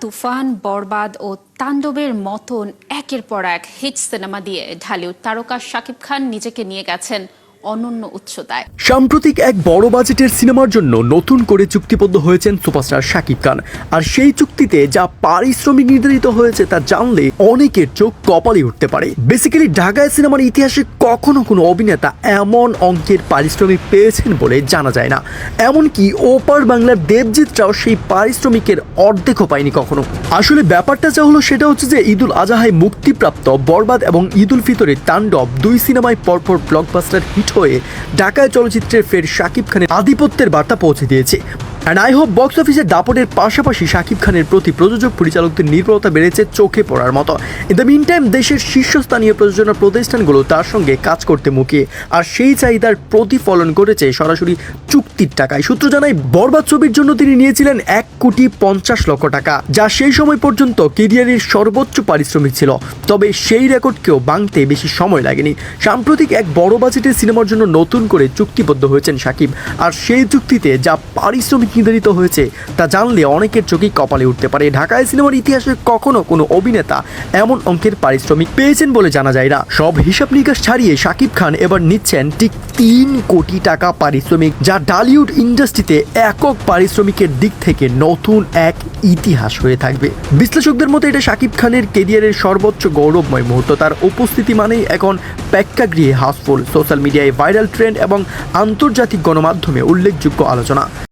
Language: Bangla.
তুফান, বরবাদ ও তাণ্ডবের মতন একের পর এক হিট সিনেমা দিয়ে ঢালিউড তারকা শাকিব খান নিজেকে নিয়ে গেছেন অনন্য উচ্চতায়। সাম্প্রতিক এক বড় বাজেটের সিনেমার জন্য নতুন করে চুক্তিবদ্ধ হয়েছেন সুপারস্টার শাকিব খান। আর সেই চুক্তিতে যা পারিশ্রমিক নির্ধারিত হয়েছে তা জানলে অনেকের চোখ কপালে উঠতে পারে। বেসিক্যালি ঢাকায় সিনেমার ইতিহাসে কখনো কোনো অভিনেতা এমন অঙ্কের পারিশ্রমিক পেয়েছেন বলে জানা যায় না। এমনকি ওপার বাংলার দেবজিৎরাও সেই পারিশ্রমিকের অর্ধেকও পায়নি কখনো। আসলে ব্যাপারটা যা হলো সেটা হচ্ছে যে ঈদুল আজহায় মুক্তিপ্রাপ্ত বরবাদ এবং ঈদ উল ফিতরের তাণ্ডব দুই সিনেমায় পরপর ব্লকবাস্টার হিট হয়ে ঢাকায় চলচ্চিত্রের ফের শাকিব খানের আধিপত্যের বার্তা পৌঁছে দিয়েছে। অ্যান্ড আই হোপ বক্স অফিসের দাপটের পাশাপাশি শাকিব খানের প্রতি প্রযোজক পরিচালকদের নির্ভরতা বেড়েছে চোখে পড়ার মতো। ইন দ্য মিন টাইম দেশের শীর্ষস্থানীয় প্রযোজনা প্রতিষ্ঠানগুলো তার সঙ্গে কাজ করতে মুখিয়ে, আর সেই চাহিদার প্রতিফলন ঘটেছে সরাসরি চুক্তির টাকায়। সূত্র জানায় বরবাদ ছবির জন্য তিনি নিয়েছিলেন 1,50,00,000 টাকা, যা সেই সময় পর্যন্ত কেরিয়ারের সর্বোচ্চ পারিশ্রমিক ছিল। তবে সেই রেকর্ডকেও ভাঙতে বেশি সময় লাগেনি। সাম্প্রতিক এক বড় বাজেটের সিনেমার জন্য নতুন করে চুক্তিবদ্ধ হয়েছেন শাকিব, আর সেই চুক্তিতে যা পারিশ্রমিক নির্ধারিত হয়েছে তা জানলে অনেকের চোখেই কপালে উঠতে পারে। ঢাকায় সিনেমার ইতিহাসে কখনো কোনো অভিনেতা এমন অঙ্কের পারিশ্রমিক পেয়েছেন বলে জানা যায় না। সব হিসাব নিকাশ ছাড়িয়ে শাকিব খান এবার নিচ্ছেন ঠিক 3 কোটি টাকা পারিশ্রমিক, যা ঢালিউড ইন্ডাস্ট্রিতে একক পারিশ্রমিকের দিক থেকে নতুন এক ইতিহাস হয়ে থাকবে। বিশ্লেষকদের মতে এটা শাকিব খানের কেরিয়ারের সর্বোচ্চ গৌরবময় মুহূর্ত। তার উপস্থিতি মানেই এখন প্রেক্ষাগৃহে হাউসফুল, সোশ্যাল মিডিয়ায় ভাইরাল ট্রেন্ড এবং আন্তর্জাতিক গণমাধ্যমে উল্লেখযোগ্য আলোচনা।